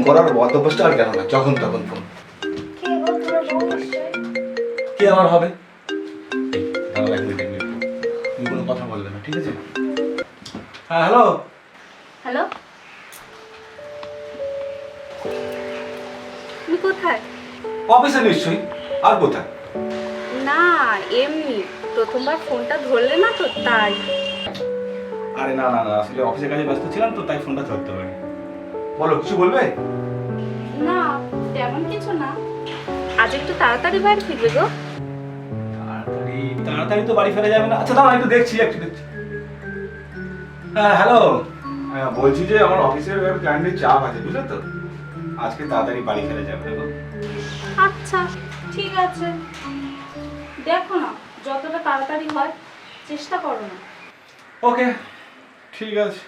করার বন্দোবস্ত আর গেল না, যখন তখন ফোন। কে আমার হবে? দাঁড়াও, এক মিনিট, তুমি কোনো কথা বলবে না, ঠিক আছে? হ্যাঁ, হ্যালো। হ্যালো, তুমি কোথায়? অফিসে নিশ্চয়ই, আর কোথায়? না এমনি, প্রথমবার ফোনটা ধরলে না তো তাই। আরে না না না, আসলে অফিসের কাজে ব্যস্ত ছিলাম তো, তাই ফোনটা ধরতে পারিনি। বলো, কিছু বলবে? না তেমন কিছু না, আজ একটু তাড়াতাড়ি বাড়ি ফিরবে গো। তাড়াতাড়ি তাড়াতাড়ি তো বাড়ি ফেরা যাবে না। আচ্ছা দাঁড়াও, একটু দেখছি। হ্যাঁ হ্যালো, বলছি যে আমার অফিসের ক্লায়েন্টের চাপ আছে, বুঝলে তো, আজকে তাড়াতাড়ি বাড়ি ফেরা যাবে না গো। আচ্ছা ঠিক আছে, দেখো না যতটা তাড়াতাড়ি হয় চেষ্টা করো না। ওকে, ঠিক আছে।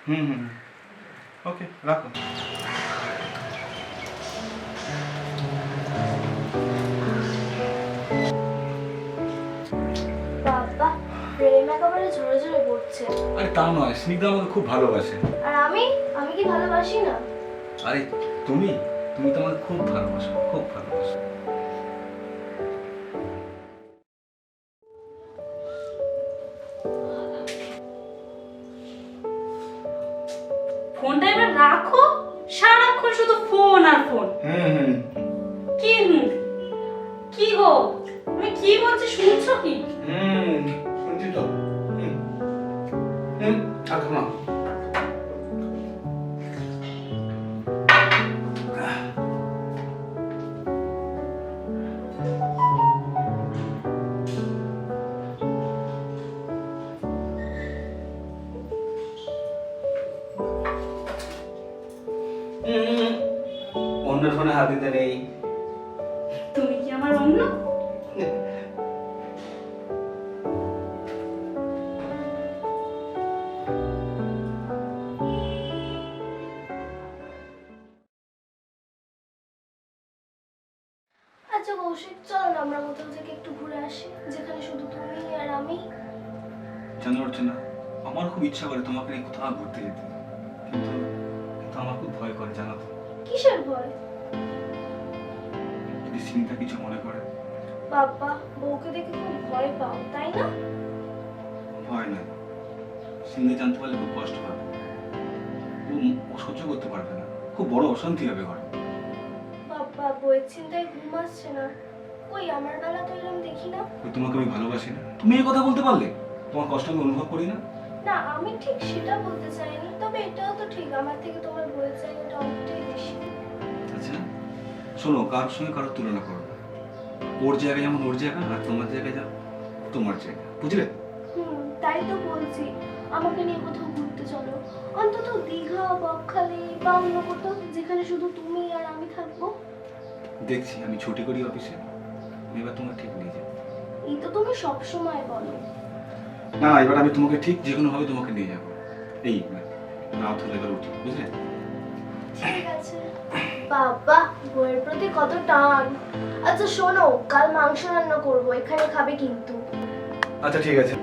হুম, ওকে, রাখো। বাবা, প্রেম একেবারে ঝরে ঝরে পড়ছে। আরে তা নয়, স্নিগ্ধা আমাকে খুব ভালোবাসে। আর আমি আমি কি ভালোবাসি না? আরে তুমি তুমি তো আমাকে খুব ভালোবাসো, খুব ভালোবাসো। ফোনটা এবার রাখো, সারাক্ষণ শুধু ফোন আর ফোন। হুম, কি কি গো, তুমি কি বলছি শুনছো কি? শুনছি তো। আর না। অন্যের ফোনে হাত দিতে নেই। তুমি কি আমার অন্য? আচ্ছা কৌশিক, চলো না আমরা কোথাও থেকে একটু ঘুরে আসি, যেখানে শুধু তুমি আর আমি। জানো অর্চনা, আমার খুব ইচ্ছা করে তোমাকে নিয়ে কোথাও ঘুরতে যেতে, কিন্তু কিন্তু আমার খুব ভয় করে, জানো তো। কিসের ভয়? যদি স্মিতা কিছু মনে করে। বাবা, বউকে দেখে খুব ভয় পাও তাই না? ভয় নয়, স্মিতা জানতে পারলে খুব কষ্ট পাবে। ও সহ্য করতে পারবে না, খুব বড় অশান্তি হবে ঘরে। বাবা, বউয়ের চিন্তায় ঘুম আসছে না। কই আমার বেলা তো এরকম দেখি না। তোমাকে আমি ভালোবাসি না, তুমি এই কথা বলতে পারলে? তোমার কষ্ট আমি অনুভব করি না? না, আমি ঠিক সেটা বলতে চাইনি, তবে এটাও তো ঠিক, আমার থেকে তোমার বউয়ের চাহিদাটা অনেকটাই বেশি। আচ্ছা শোনো, কারোর সঙ্গে কারোর তুলনা করো না। ওর জায়গায় যেমন ওর জায়গা, আর তোমার জায়গায় যেমন তোমার জায়গা, বুঝলে? তাই তো বলছি, আমাকে নিয়ে কোথাও ঘুরতে চলো, অন্তত দীঘা, বকখালি বা অন্য কোথাও, যেখানে শুধু তুমি আর আমি থাকবো। দেখছি আমি ছুটি করি অফিসে, এবার তোমার ঠিক নিয়ে যাবো। এই তো তুমি সব সময় বলো। না, এবার আমি তোমাকে ঠিক যে কোনো ভাবে তোমাকে নিয়ে যাবো। এই রাত হলে এবার উঠি, বুঝলে? ঠিক আছে। বাবা, বউয়ের প্রতি কত টান। আচ্ছা শোনো, কাল মাংস রান্না করবো, এখানে খাবে কিন্তু। আচ্ছা ঠিক আছে।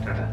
টাটা।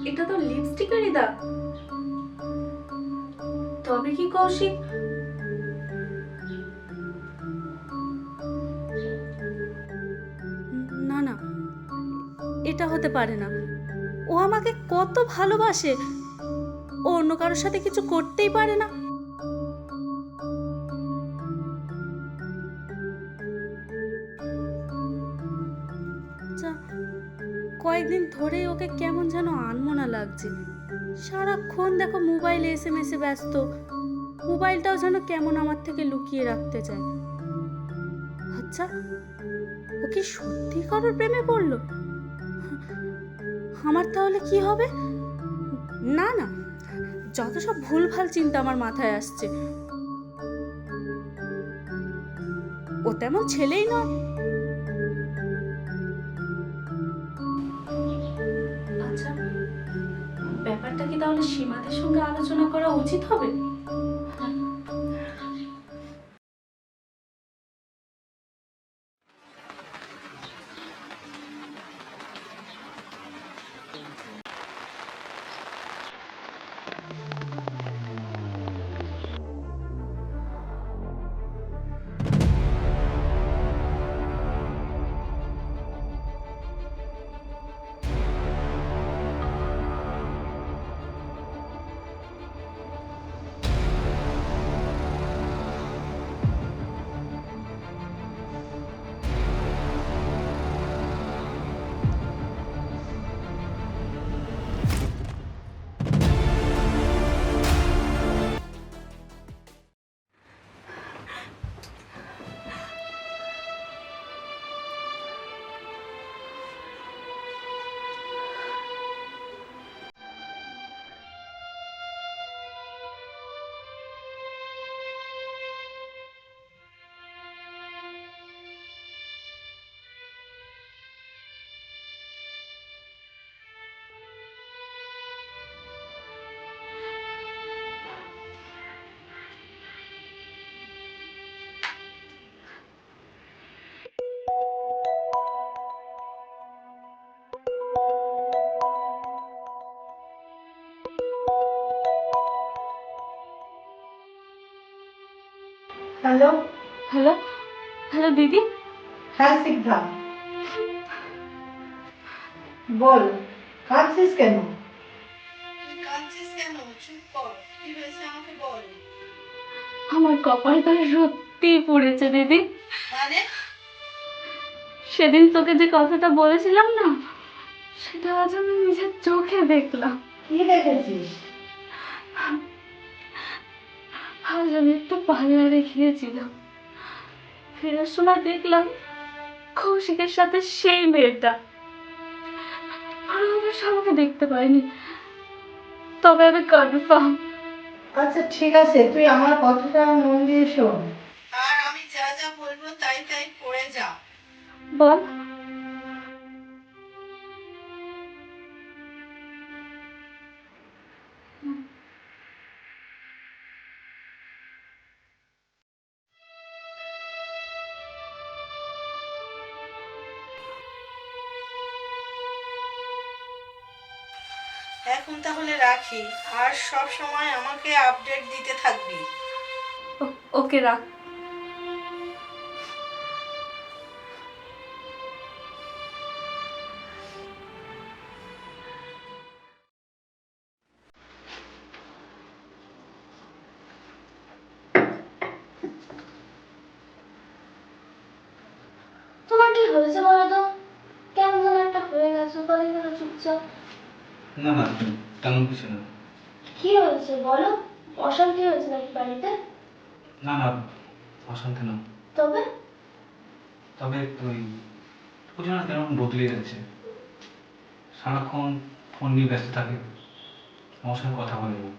এটা তো লিপস্টিকেরই দাগ। তবে কি কৌশিক না না, এটা হতে পারে না। ও আমাকে কত ভালোবাসে, ও অন্য কারোর সাথে কিছু করতেই পারে না? আচ্ছা, কয়েকদিন ধরেই ওকে কেমন যেন আনমনা লাগছে। সারাক্ষণ দেখো মোবাইলে এসএমএসে ব্যস্ত, মোবাইলটাও যেন কেমন আমার থেকে লুকিয়ে রাখতে চায়। আচ্ছা, ও কি সত্যি কারোর প্রেমে পড়লো? আমার তাহলে কি হবে? না না, যত সব ভুলভাল চিন্তা আমার মাথায় আসছে। ও তেমন ছেলেই নয়। আচ্ছা, ব্যাপারটা কি তাহলে সীমাদের সঙ্গে আলোচনা করা উচিত হবে? হ্যালো। হ্যালো, হ্যালো দিদি। হ্যাঁ সিদ্ধা, বল। কাঁদছিস কেন? চুপ কর, কি হয়েছে আমাকে বল। আমার কপালটা সত্যিই পড়েছে দিদি। মানে? সেদিন তোকে যে কথাটা বলেছিলাম না, সেটা আজ আমি নিজের চোখে দেখলাম। কি দেখেছিস? আজ আমি একটু পার্লারে গিয়েছিলাম, ফেরার সময় দেখলাম কৌশিকের সাথে সেই মেয়েটা। আর আমি সবাইকে দেখতে পাইনি, তবে আমি কনফার্ম। আচ্ছা ঠিক আছে, তুই আমার কথাটা মন দিয়ে শোন, আর আমি যা যা বলবো তাই তাই করে যা। বল। এখন তাহলে রাখি, আর সব সময় আমাকে আপডেট দিতে থাকবি। ওকে রাখ। তোমার কি হয়েছে বলো তো? কেমন যেন একটা হয়ে গেছো, বলে গেল চুপচাপ। না না, তেমন কিছু না। কি হয়েছে বলো? অশান্তি হয়েছে নাকি বাড়িতে? না না, অশান্তি না। তবে তবে ওই জন্য কেমন বদলে যাচ্ছে, সারাক্ষণ ফোন নিয়ে ব্যস্ত থাকে, আমার সঙ্গে কথা বলে না।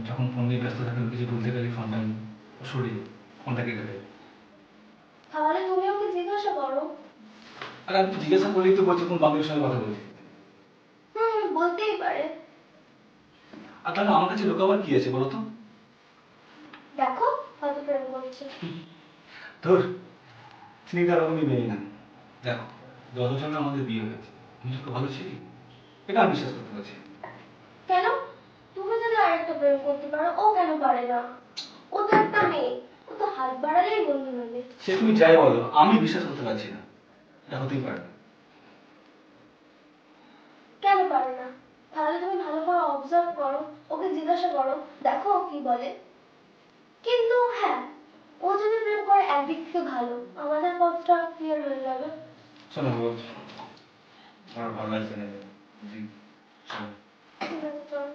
যখন ফোন নিয়ে ব্যস্ত থাকে কিছু বলতে গেলে ফোনটা সরিয়ে ফোনটাকে কেটে। তাহলে তুমি ওকে জিজ্ঞাসা করো। আর আমি জিজ্ঞাসা করলেই তো বলছি কোন বান্ধবের সঙ্গে কথা বলছি। বলতেই পারে। আর তাহলে আমার কাছে লুকাবার কি আছে বলো তো? দেখো হয়তো প্রেম করছে। ধর, স্নিগ্ধার ওরকমই মেয়ে না। দেখো, 10 বছর আগে আমাদের বিয়ে হয়েছে, আমি তোকে ভালো ছিলি, এটা আমি বিশ্বাস করতে পারছি। কেন? তুমি যদি আরেকটা প্রেম করতে পারো, ও কেন পারে না? ও তো একটা মেয়ে, ও তো হাত বাড়ালেই বন্ধু নেবে। সে তুমি যাই বলো, আমি বিশ্বাস করতে পারছি না, এটা হতেই পারে না। কেন পারে না? তাহলে তুমি ভালো করে অবজার্ভ করো, ওকে জিজ্ঞাসা করো, দেখো ও কি বলে। কিন্তু হ্যাঁ, ও যদি প্রেম করে একদিক থেকে ভালো, আমাদের পথটা ক্লিয়ার হয়ে যাবে। শোনো গো, আমার ভালো লাগছে না। জি, চলো। ঠিক আছে, চলো।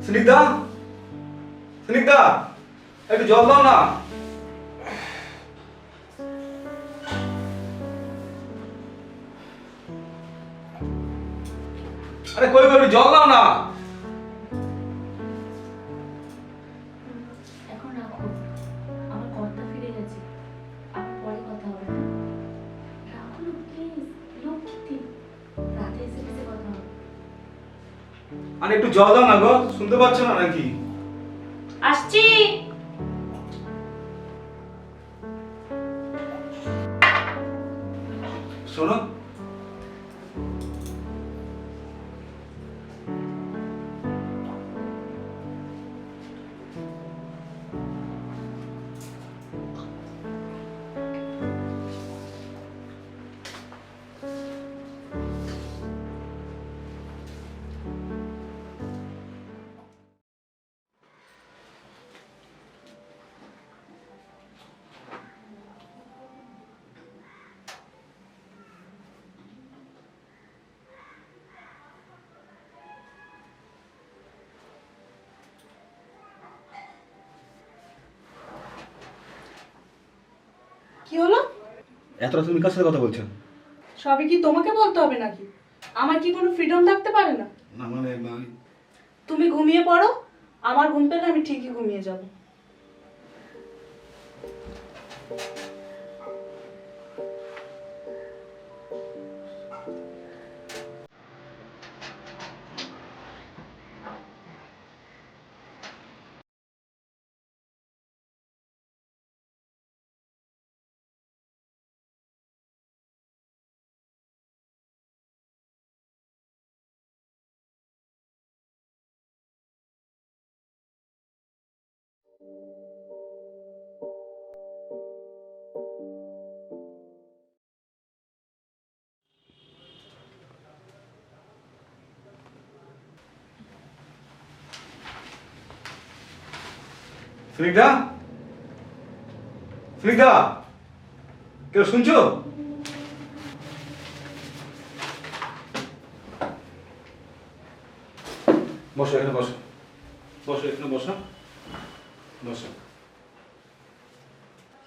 স্নিগ্ধা, স্নিগ্ধা, একটু জল দাও না। আরে কই কই, একটু জল দাও না। এখন রাখো, আমার কর্তা ফিরে গেছে, আর পরে কথা হবে না। রাখো না প্লিজ, লক্ষ্মী, রাতে এসে কথা হবে। আরে একটু জল দাও না গো, শুনতে পাচ্ছ না নাকি? আসছি। শোনো, কি হলো? এতটা তুমি কার সাথে কথা বলছো? সবই কি তোমাকে বলতে হবে নাকি? আমার কি কোনো ফ্রিডম থাকতে পারে না? না মানে তুমি ঘুমিয়ে পড়ো, আমার ঘুম পেলে আমি ঠিকই ঘুমিয়ে যাব। স্নিগ্ধা, স্নিগ্ধা, কেউ শুনছো? বসো এখানে, বসো বসো এখানে, বসো বসো।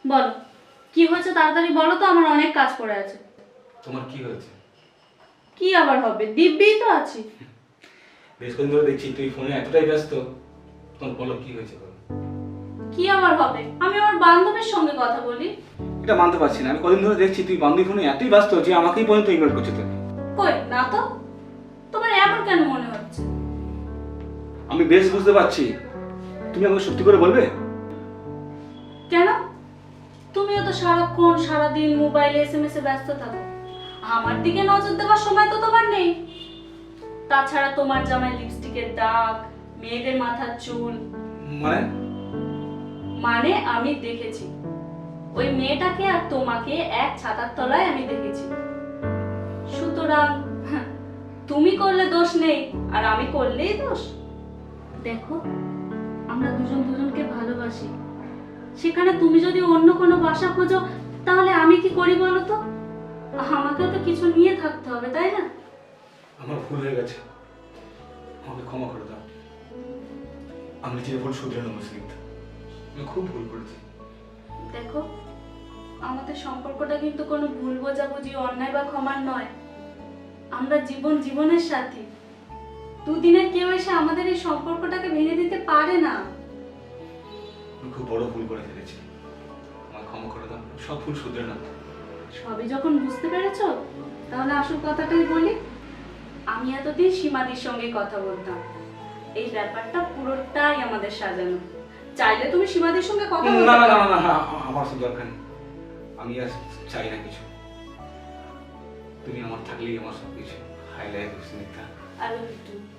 বলো, কি হয়েছে তাড়াতাড়ি বলো তো, আমার অনেক কাজ পড়ে আছে। তোমার কি হয়েছে? কি আবার হবে, দিব্যিই তো আছি। বেশ কদিন ধরে দেখছি তুই ফোনে এতটাই ব্যস্ত, তোমার বলো কি হয়েছে বলো। কি আবার হবে, আমি আমার বান্ধবীর সঙ্গে কথা বলি। এটা মানতে পারছি না, আমি কদিন ধরে দেখছি তুই বান্ধবী ফোনে এতই ব্যস্ত যে আমাকেই পর্যন্ত ইগনোর করছো তুই। কই না তো, তোমার এমন কেন মনে হচ্ছে? আমি বেশ বুঝতে পারছি, তুমি আমাকে সত্যি করে বলবে? কেন? তুমিও তো সারাক্ষণ সারাদিন মোবাইলে এসএমএস এ ব্যস্ত থাকো, আমার দিকে নজর দেওয়ার সময় তো তোমার নেই। তাছাড়া তোমার জামায় লিপস্টিকের দাগ, মেয়েদের মাথার চুল, মানে মানে আমি দেখেছি। ওই মেয়েটাকে আর তোমাকে এক ছাতার তলায় আমি দেখেছি। সুতরাং তুমি করলে দোষ নেই, আর আমি করলেই দোষ। দেখো, আমরা দুজন দুজনকে ভালোবাসি, সেখানে তুমি যদি অন্য কোনো বাসা খোঁজো, তাহলে আমি কি করি বলো তো? আমাকেও তো কিছু নিয়ে থাকতে হবে, তাই না? আমার ভুল হয়ে গেছে, আমাকে ক্ষমা করে দাও। আমি নিজের ভুল শুধরে নেবো স্নিগ্ধা, আমি খুব ভুল করেছি। দেখো, আমাদের সম্পর্কটা কিন্তু কোনো ভুল বোঝাবুঝি, অন্যায় বা ক্ষমার নয়। আমরা জীবনের সাথী। দুদিনের কেউ এসে আমাদের এই সম্পর্কটাকে ভেঙে দিতে পারে না। আমি খুব বড় ভুল করে ফেলেছি, আমার ক্ষমা করে দাও, সব ভুল শুধরে নাও। সবই যখন বুঝতে পেরেছো, তাহলে আসল কথাটাই বলি। আমি এতদিন সীমাদির সঙ্গে কথা বলতাম, এই ব্যাপারটা পুরোটাই আমাদের সাজানো। চাইলে তুমি সীমাদির সঙ্গে কথা না বলতে না না পারো। না না, আমার সব দরকার নেই। আমি আর চাই না কিছু, তুমি আমার থাকলেই আমার সব কিছু। Hi life Snigdha. I love you two.